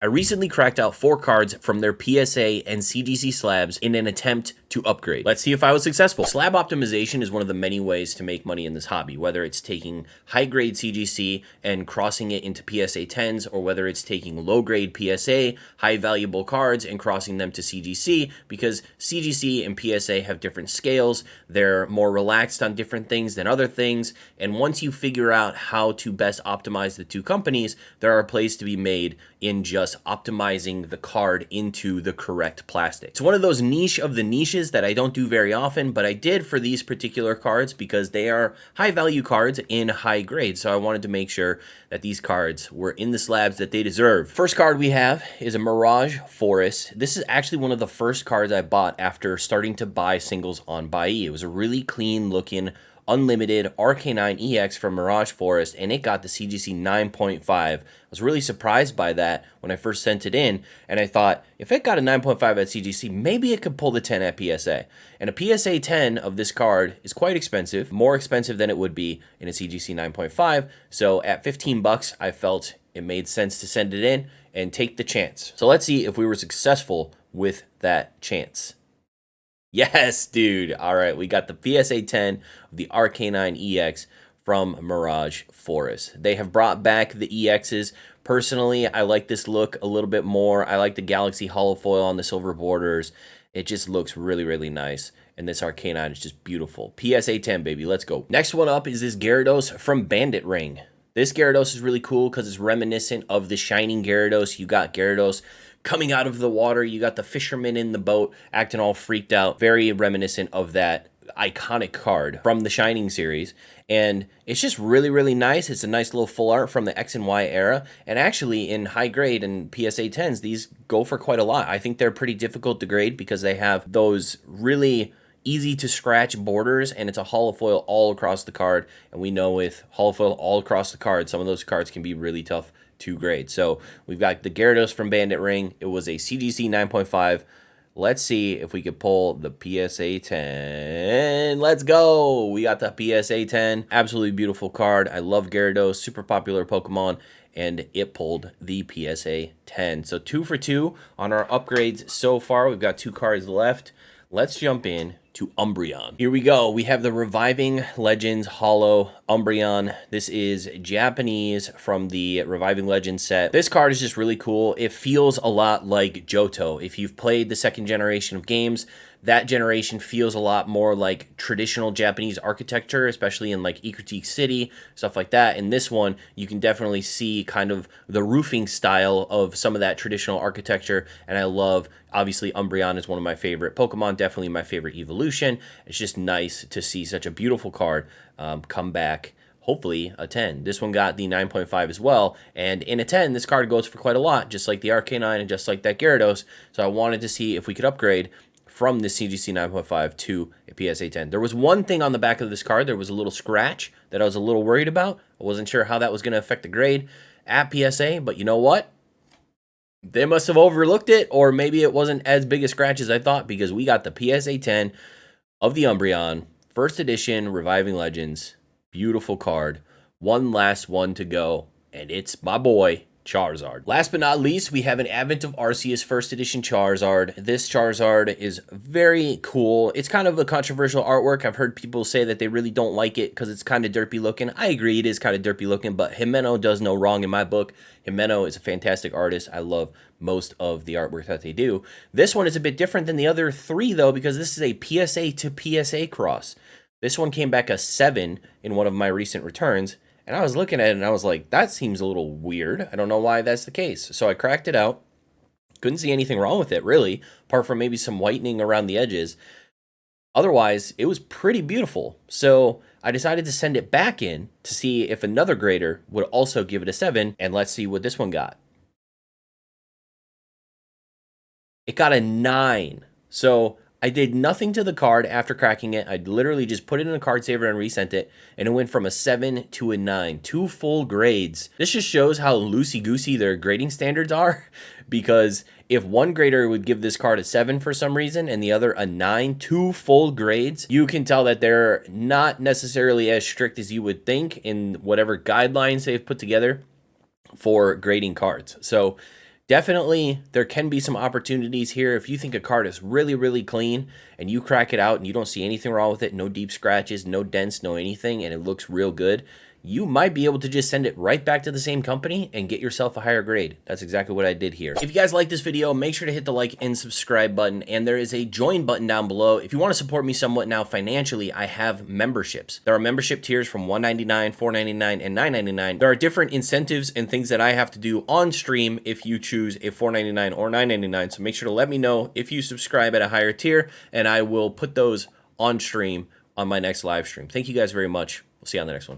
I recently cracked out 4 cards from their PSA and CGC slabs in an attempt to upgrade. Let's see if I was successful. Slab optimization is one of the many ways to make money in this hobby, whether it's taking high-grade CGC and crossing it into PSA 10s, or whether it's taking low-grade PSA, high-valuable cards, and crossing them to CGC, because CGC and PSA have different scales. They're more relaxed on different things than other things, and once you figure out how to best optimize the two companies, there are plays to be made in just optimizing the card into the correct plastic. It's one of those niche of the niches that I don't do very often, but I did for these particular cards because they are high value cards in high grade. So I wanted to make sure that these cards were in the slabs that they deserve. First card we have is a Mirage Forest. This is actually one of the first cards I bought after starting to buy singles on Buy-E. It was a really clean looking unlimited RK9 EX from Mirage Forest, and it got the CGC 9.5. I was really surprised by that when I first sent it in, and I thought, if it got a 9.5 at CGC, maybe it could pull the 10 at PSA. And a PSA 10 of this card is quite expensive, more expensive than it would be in a CGC 9.5, so at 15 bucks, I felt it made sense to send it in and take the chance. So let's see if we were successful with that chance. Yes, dude. All right, we got the PSA 10 of the RK9 EX from Mirage Forest. They have brought back the EXs. Personally, I like this look a little bit more. I like the Galaxy holo foil on the silver borders. It just looks really, really nice. And this RK9 is just beautiful. PSA 10, baby. Let's go. Next one up is this Gyarados from Bandit Ring. This Gyarados is really cool because it's reminiscent of the Shining Gyarados. You got Gyarados coming out of the water. You got the fisherman in the boat acting all freaked out. Very reminiscent of that iconic card from the Shining series. And it's just really, really nice. It's a nice little full art from the X and Y era. And actually, in high grade and PSA 10s, these go for quite a lot. I think they're pretty difficult to grade because they have those really easy to scratch borders, and it's a holofoil all across the card. And we know with holofoil all across the card, some of those cards can be really tough to grade. So we've got the Gyarados from Bandit Ring. It was a CGC 9.5. Let's see if we could pull the PSA 10. Let's go. We got the PSA 10. Absolutely beautiful card. I love Gyarados, super popular Pokemon, and it pulled the PSA 10. So 2 for 2 on our upgrades so far. We've got 2 cards left. Let's jump in to Umbreon. Here we go. We have the Reviving Legends Holo Umbreon. This is Japanese from the Reviving Legends set. This card is just really cool. It feels a lot like Johto. If you've played the second generation of games, that generation feels a lot more like traditional Japanese architecture, especially in like Ecruteak City, stuff like that. In this one, you can definitely see kind of the roofing style of some of that traditional architecture, and I love, obviously, Umbreon is one of my favorite Pokemon, definitely my favorite evolution. It's just nice to see such a beautiful card come back. Hopefully a 10. This one got the 9.5 as well, and in a 10, this card goes for quite a lot, just like the RK9 and just like that Gyarados, so I wanted to see if we could upgrade from the CGC 9.5 to a PSA 10. There was one thing on the back of this card. There was a little scratch that I was a little worried about. I wasn't sure how that was going to affect the grade at PSA, but you know what? They must have overlooked it, or maybe it wasn't as big a scratch as I thought, because we got the PSA 10 of the Umbreon, first edition Reviving Legends. Beautiful card. One last one to go, and it's my boy, Charizard. Last but not least, we have an Advent of Arceus first edition Charizard. This Charizard is very cool. It's kind of a controversial artwork. I've heard people say that they really don't like it because it's kind of derpy looking. I agree, it is kind of derpy looking, but Himeno does no wrong in my book. Himeno is a fantastic artist. I love most of the artwork that they do. This one is a bit different than the other 3 though, because this is a PSA to PSA cross. This one came back a 7 in one of my recent returns. And I was looking at it and I was like, that seems a little weird. I don't know why that's the case. So I cracked it out. Couldn't see anything wrong with it, really, apart from maybe some whitening around the edges. Otherwise, it was pretty beautiful. So I decided to send it back in to see if another grader would also give it a 7. And let's see what this one got. It got a 9. So I did nothing to the card after cracking it. I literally just put it in a card saver and resent it, and it went from a 7 to a 9. 2 full grades. This just shows how loosey-goosey their grading standards are, because if one grader would give this card a 7 for some reason and the other a 9, 2 full grades, you can tell that they're not necessarily as strict as you would think in whatever guidelines they've put together for grading cards. So Definitely, there can be some opportunities here. If you think a card is really, really clean and you crack it out and you don't see anything wrong with it, no deep scratches, no dents, no anything, and it looks real good, you might be able to just send it right back to the same company and get yourself a higher grade. That's exactly what I did here. If you guys like this video, make sure to hit the like and subscribe button, and there is a join button down below. If you want to support me somewhat now financially, I have memberships. There are membership tiers from $1.99, $4.99, and $9.99. There are different incentives and things that I have to do on stream if you choose a $4.99 or $9.99, so make sure to let me know if you subscribe at a higher tier, and I will put those on stream on my next live stream. Thank you guys very much. We'll see you on the next one.